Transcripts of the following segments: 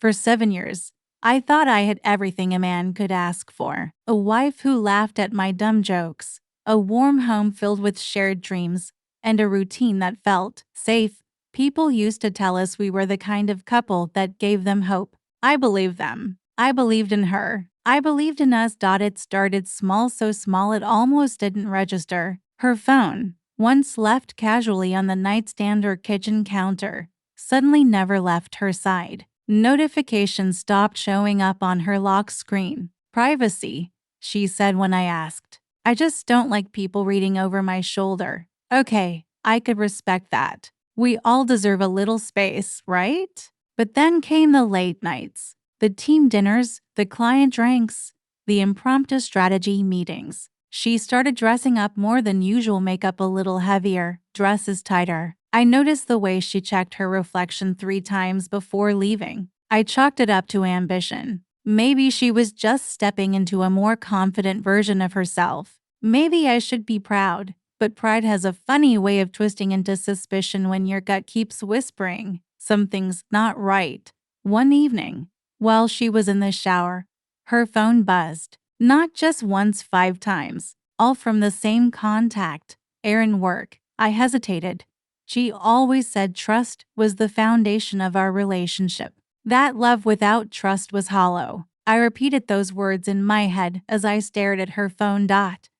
For 7 years, I thought I had everything a man could ask for. A wife who laughed at my dumb jokes, a warm home filled with shared dreams, and a routine that felt safe. People used to tell us we were the kind of couple that gave them hope. I believed them. I believed in her. I believed in us. It started small, so small it almost didn't register. Her phone, once left casually on the nightstand or kitchen counter, suddenly never left her side. Notifications stopped showing up on her lock screen. Privacy, she said when I asked. I just don't like people reading over my shoulder. Okay, I could respect that. We all deserve a little space, right? But then came the late nights, the team dinners, the client drinks, the impromptu strategy meetings. She started dressing up more than usual, makeup a little heavier, dresses tighter. I noticed the way she checked her reflection 3 times before leaving. I chalked it up to ambition. Maybe she was just stepping into a more confident version of herself. Maybe I should be proud, but pride has a funny way of twisting into suspicion when your gut keeps whispering something's not right. One evening, while she was in the shower, her phone buzzed. Not just once, 5 times, all from the same contact. Errand work. I hesitated. She always said trust was the foundation of our relationship. That love without trust was hollow. I repeated those words in my head as I stared at her phone.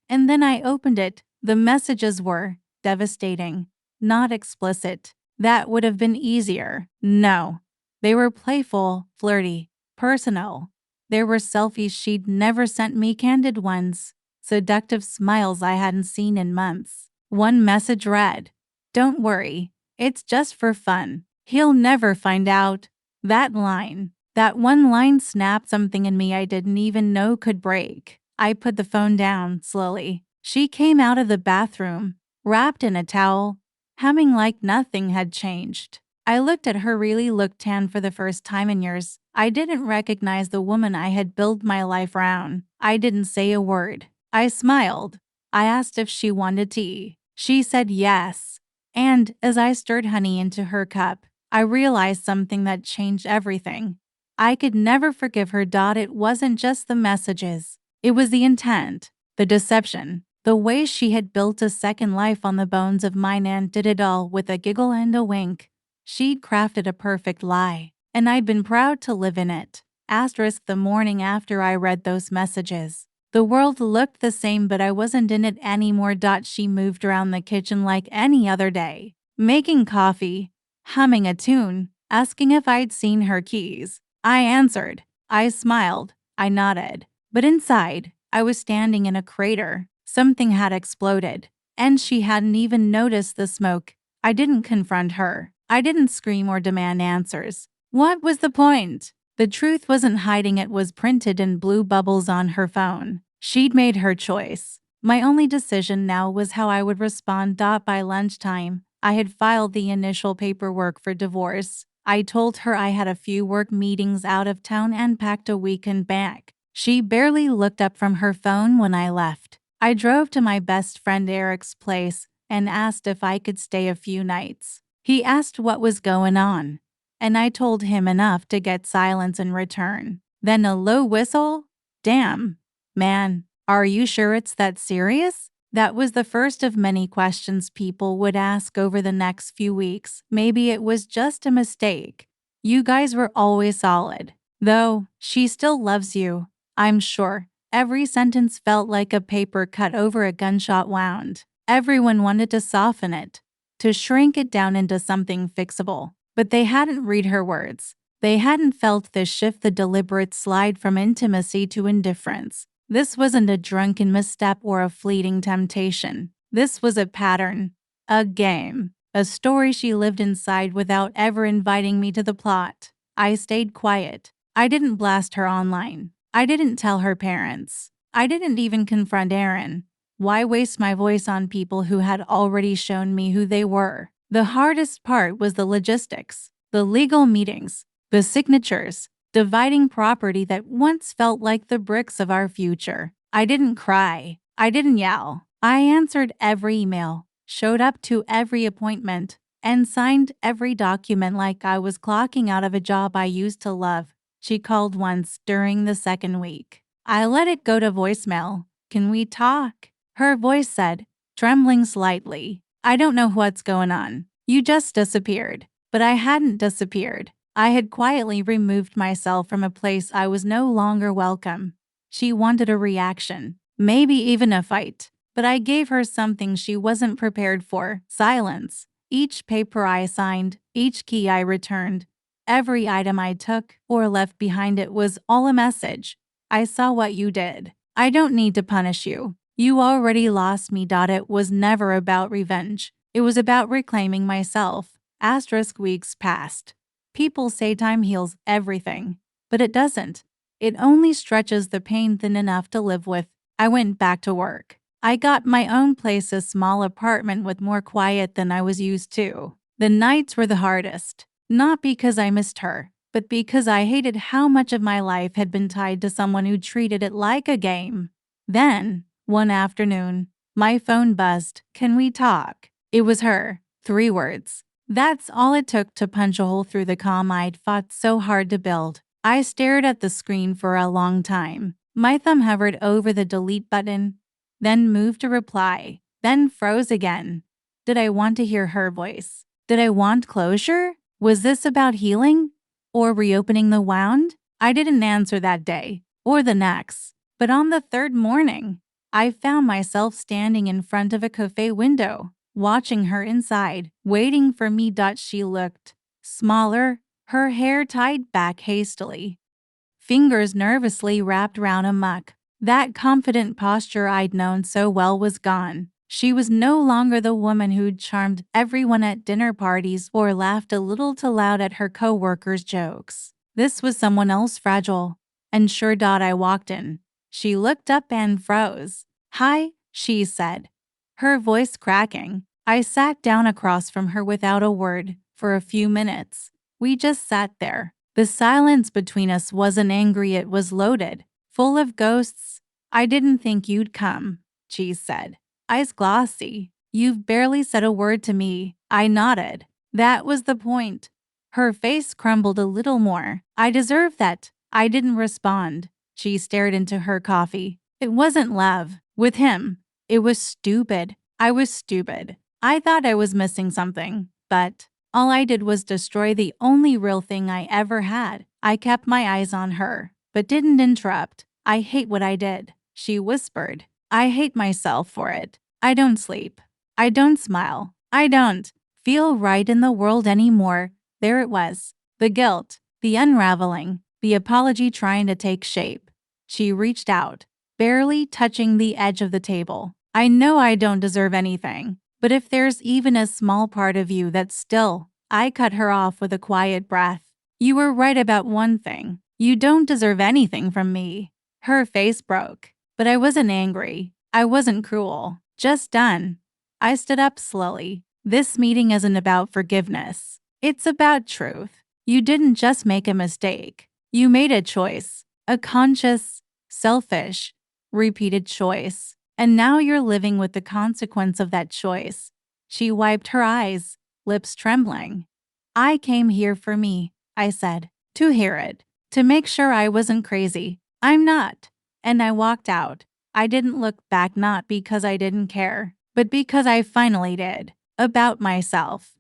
And then I opened it. The messages were devastating, not explicit. That would have been easier. No. They were playful, flirty, personal. There were selfies she'd never sent me, candid ones, seductive smiles I hadn't seen in months. One message read, "Don't worry, it's just for fun. He'll never find out." That one line snapped something in me I didn't even know could break. I put the phone down slowly. She came out of the bathroom, wrapped in a towel, humming like nothing had changed. I looked at her, really looked tan for the first time in years. I didn't recognize the woman I had built my life around. I didn't say a word. I smiled. I asked if she wanted tea. She said yes. And as I stirred honey into her cup, I realized something that changed everything. I could never forgive her. It wasn't just the messages. It was the intent, the deception, the way she had built a second life on the bones of mine, and did it all with a giggle and a wink. She'd crafted a perfect lie, and I'd been proud to live in it. The morning after I read those messages, the world looked the same, but I wasn't in it anymore. She moved around the kitchen like any other day, making coffee, humming a tune, asking if I'd seen her keys. I answered. I smiled. I nodded. But inside, I was standing in a crater. Something had exploded, and she hadn't even noticed the smoke. I didn't confront her. I didn't scream or demand answers. What was the point? The truth wasn't hiding, it was printed in blue bubbles on her phone. She'd made her choice. My only decision now was how I would respond. By lunchtime, I had filed the initial paperwork for divorce. I told her I had a few work meetings out of town and packed a weekend back. She barely looked up from her phone when I left. I drove to my best friend Eric's place and asked if I could stay a few nights. He asked what was going on, and I told him enough to get silence in return. Then a low whistle. Damn, man, are you sure it's that serious? That was the first of many questions people would ask over the next few weeks. Maybe it was just a mistake. You guys were always solid. Though, she still loves you, I'm sure. Every sentence felt like a paper cut over a gunshot wound. Everyone wanted to soften it, to shrink it down into something fixable. But they hadn't read her words. They hadn't felt the shift, the deliberate slide from intimacy to indifference. This wasn't a drunken misstep or a fleeting temptation. This was a pattern, a game, a story she lived inside without ever inviting me to the plot. I stayed quiet. I didn't blast her online. I didn't tell her parents. I didn't even confront Aaron. Why waste my voice on people who had already shown me who they were? The hardest part was the logistics, the legal meetings, the signatures, dividing property that once felt like the bricks of our future. I didn't cry. I didn't yell. I answered every email, showed up to every appointment, and signed every document like I was clocking out of a job I used to love. She called once during the second week. I let it go to voicemail. Can we talk? Her voice said, trembling slightly. I don't know what's going on. You just disappeared. But I hadn't disappeared. I had quietly removed myself from a place I was no longer welcome. She wanted a reaction, maybe even a fight. But I gave her something she wasn't prepared for: silence. Each paper I signed, each key I returned, every item I took or left behind it was all a message. I saw what you did. I don't need to punish you. You already lost me. It was never about revenge. It was about reclaiming myself. Weeks passed. People say time heals everything, but it doesn't. It only stretches the pain thin enough to live with. I went back to work. I got my own place, a small apartment with more quiet than I was used to. The nights were the hardest, not because I missed her, but because I hated how much of my life had been tied to someone who treated it like a game. Then, one afternoon, my phone buzzed. Can we talk? It was her. 3 words. That's all it took to punch a hole through the calm I'd fought so hard to build. I stared at the screen for a long time. My thumb hovered over the delete button, then moved to reply, then froze again. Did I want to hear her voice? Did I want closure? Was this about healing? Or reopening the wound? I didn't answer that day, or the next. But on the third morning, I found myself standing in front of a cafe window, watching her inside, waiting for me. She looked smaller, her hair tied back hastily, fingers nervously wrapped round a muck. That confident posture I'd known so well was gone. She was no longer the woman who'd charmed everyone at dinner parties or laughed a little too loud at her coworkers' jokes. This was someone else, fragile and sure. I walked in. She looked up and froze. Hi, she said, her voice cracking. I sat down across from her without a word. For a few minutes, we just sat there. The silence between us wasn't angry, it was loaded, full of ghosts. I didn't think you'd come, she said, eyes glossy. You've barely said a word to me. I nodded. That was the point. Her face crumbled a little more. I deserve that. I didn't respond. She stared into her coffee. It wasn't love. With him, it was stupid. I was stupid. I thought I was missing something, but all I did was destroy the only real thing I ever had. I kept my eyes on her, but didn't interrupt. I hate what I did, she whispered. I hate myself for it. I don't sleep. I don't smile. I don't feel right in the world anymore. There it was. The guilt, the unraveling, the apology trying to take shape. She reached out, barely touching the edge of the table. I know I don't deserve anything, but if there's even a small part of you that's still… I cut her off with a quiet breath. You were right about one thing. You don't deserve anything from me. Her face broke, but I wasn't angry. I wasn't cruel. Just done. I stood up slowly. This meeting isn't about forgiveness. It's about truth. You didn't just make a mistake. You made a choice. A conscious, selfish, repeated choice. And now you're living with the consequence of that choice. She wiped her eyes, lips trembling. I came here for me, I said, to hear it, to make sure I wasn't crazy. I'm not. And I walked out. I didn't look back, not because I didn't care, but because I finally did. About myself.